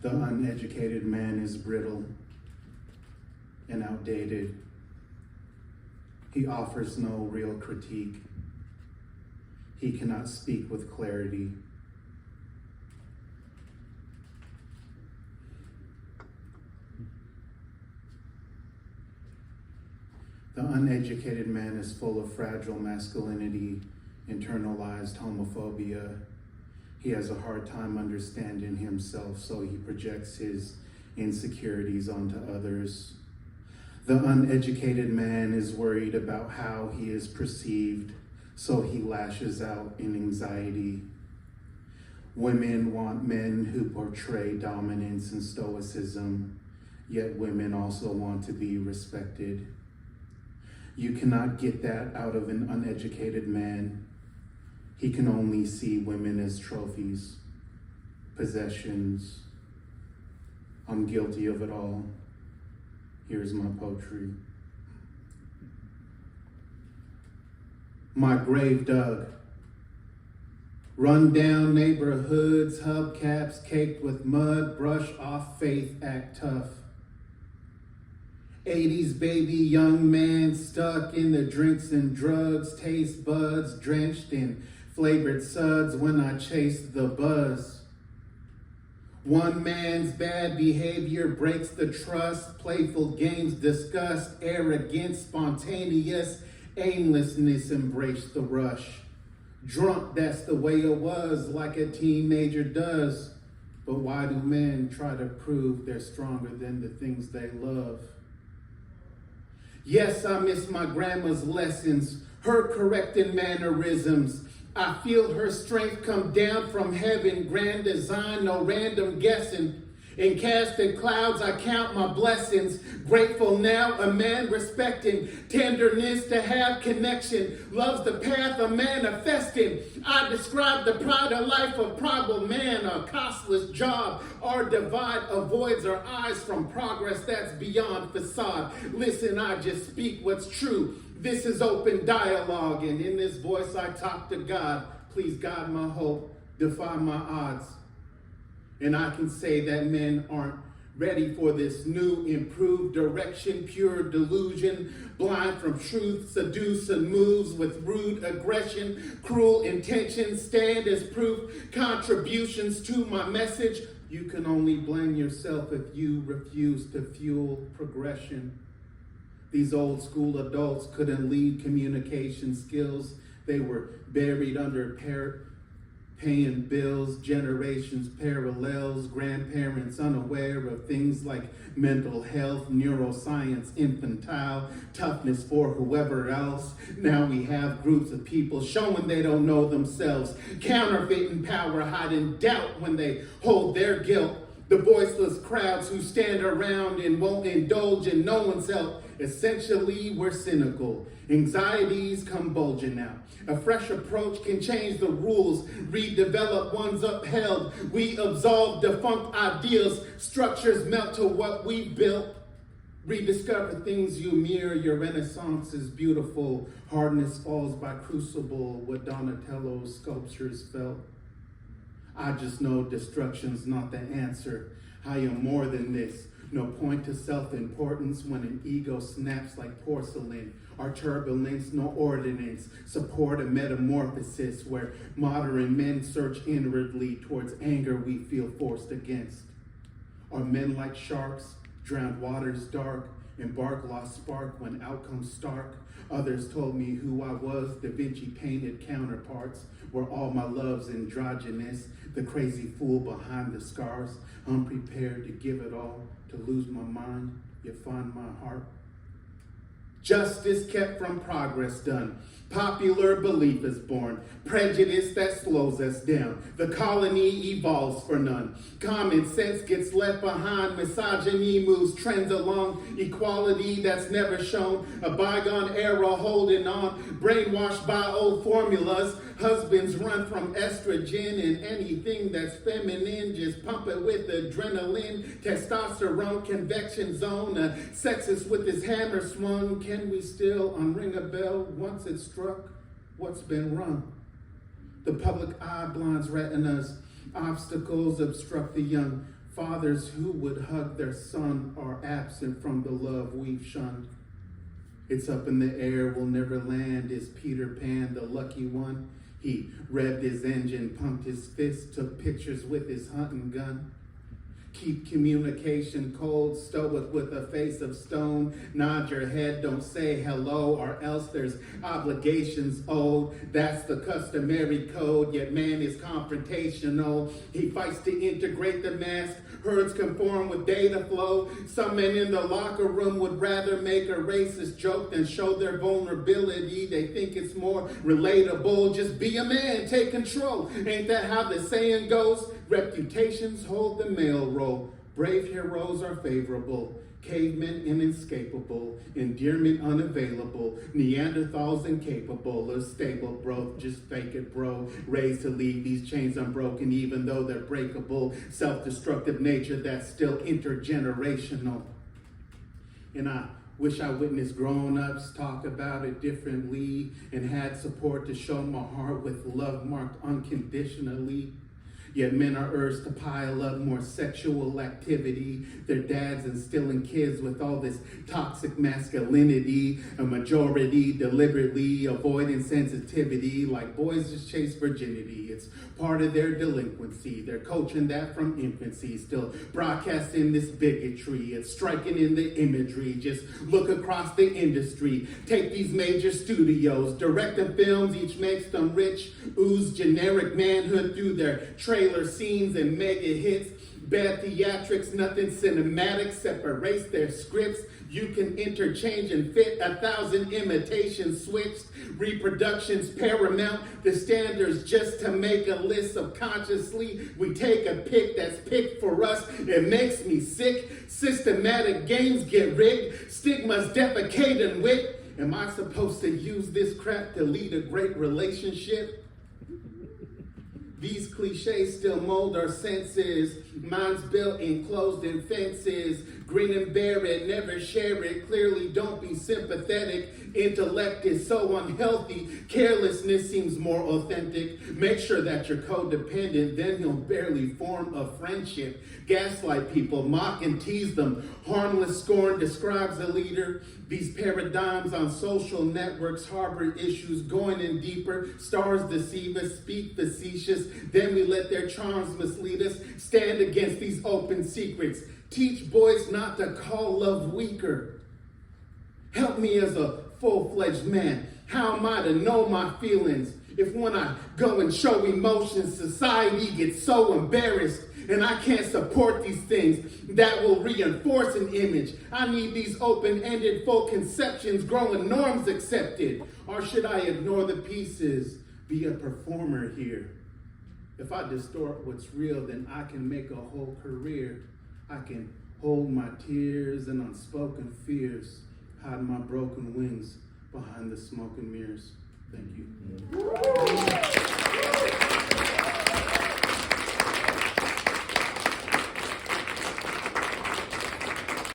The uneducated man is brittle and outdated. He offers no real critique. He cannot speak with clarity. The uneducated man is full of fragile masculinity, internalized homophobia. He has a hard time understanding himself, so he projects his insecurities onto others. The uneducated man is worried about how he is perceived, so he lashes out in anxiety. Women want men who portray dominance and stoicism, yet women also want to be respected. You cannot get that out of an uneducated man. He can only see women as trophies, possessions. I'm guilty of it all. Here's my poetry. My grave dug. Run down neighborhoods, hubcaps caked with mud, brush off faith, act tough. 80s baby, young man stuck in the drinks and drugs, taste buds drenched in flavored suds when I chased the buzz. One man's bad behavior breaks the trust, playful games disgust, arrogance, spontaneous, aimlessness embrace the rush. Drunk, that's the way it was, like a teenager does. But why do men try to prove they're stronger than the things they love? Yes, I miss my grandma's lessons, her correcting mannerisms. I feel her strength come down from heaven, grand design, no random guessing. In casted clouds, I count my blessings. Grateful now, a man respecting tenderness to have connection. Loves the path of manifesting. I describe the pride of life of probable man, a costless job. Our divide avoids our eyes from progress that's beyond facade. Listen, I just speak what's true. This is open dialogue, and in this voice I talk to God. Please guide my hope, defy my odds. And I can say that men aren't ready for this new, improved direction, pure delusion, blind from truth, seduce and moves with rude aggression, cruel intentions, stand as proof, contributions to my message. You can only blame yourself if you refuse to fuel progression. These old school adults couldn't lead communication skills. They were buried under paying bills, generations parallels, grandparents unaware of things like mental health, neuroscience, infantile, toughness for whoever else. Now we have groups of people showing they don't know themselves, counterfeiting power, hiding doubt when they hold their guilt. The voiceless crowds who stand around and won't indulge in no one's help. Essentially, we're cynical. Anxieties come bulging out. A fresh approach can change the rules, redevelop one's upheld. We absolve defunct ideals, structures melt to what we built. Rediscover things you mirror, your renaissance is beautiful. Hardness falls by crucible, what Donatello's sculptures felt. I just know destruction's not the answer. I am more than this. No point to self-importance when an ego snaps like porcelain. Our turbulence, no ordinance. Support a metamorphosis where modern men search inwardly towards anger we feel forced against. Are men like sharks, drowned waters dark, embark lost spark when outcomes stark? Others told me who I was, Da Vinci painted counterparts, were all my loves androgynous, the crazy fool behind the scars, unprepared to give it all, to lose my mind, yet find my heart. Justice kept from progress done. Popular belief is born. Prejudice that slows us down. The colony evolves for none. Common sense gets left behind. Misogyny moves trends along. Equality that's never shown. A bygone era holding on. Brainwashed by old formulas. Husbands run from estrogen and anything that's feminine. Just pump it with adrenaline. Testosterone, convection zone. Sexist with his hammer swung. Can we still unring a bell once it's struck? What's been rung? The public eye blinds retinas. Obstacles obstruct the young. Fathers who would hug their son are absent from the love we've shunned. It's up in the air, will never land. Is Peter Pan the lucky one? He revved his engine, pumped his fist, took pictures with his hunting gun. Keep communication cold, stoic with a face of stone. Nod your head, don't say hello, or else there's obligations owed. That's the customary code, yet man is confrontational. He fights to integrate the mass. Herds conform with data flow. Some men in the locker room would rather make a racist joke than show their vulnerability. They think it's more relatable. Just be a man, take control. Ain't that how the saying goes? Reputations hold the male role. Brave heroes are favorable. Cavemen inescapable. Endearment unavailable. Neanderthals incapable of stable growth. Just fake it, bro. Raised to leave these chains unbroken even though they're breakable. Self-destructive nature that's still intergenerational. And I wish I witnessed grown-ups talk about it differently and had support to show my heart with love marked unconditionally. Yet men are urged to pile up more sexual activity. Their dads instilling kids with all this toxic masculinity. A majority deliberately avoiding sensitivity, like boys just chase virginity. It's part of their delinquency. They're coaching that from infancy, still broadcasting this bigotry. It's striking in the imagery. Just look across the industry. Take these major studios, direct the films, each makes them rich, ooze generic manhood through their trailer scenes and mega hits. Bad theatrics, nothing cinematic, separates their scripts. You can interchange and fit 1,000 imitations switched. Reproductions paramount, the standards just to make a list subconsciously. We take a pick that's picked for us. It makes me sick. Systematic games get rigged. Stigmas defecating wit. Am I supposed to use this crap to lead a great relationship? These cliches still mold our senses. Minds built enclosed in fences. Grin and bear it, never share it. Clearly don't be sympathetic. Intellect is so unhealthy. Carelessness seems more authentic. Make sure that you're codependent, then you'll barely form a friendship. Gaslight people, mock and tease them. Harmless scorn describes a leader. These paradigms on social networks harbor issues going in deeper. Stars deceive us, speak facetious. Then we let their charms mislead us. Stand against these open secrets. Teach boys not to call love weaker. Help me as a full-fledged man. How am I to know my feelings? If when I go and show emotions, society gets so embarrassed and I can't support these things that will reinforce an image. I need these open-ended full conceptions, growing norms accepted. Or should I ignore the pieces, be a performer here? If I distort what's real, then I can make a whole career. I can hold my tears and unspoken fears, hide my broken wings behind the smoke and mirrors. Thank you.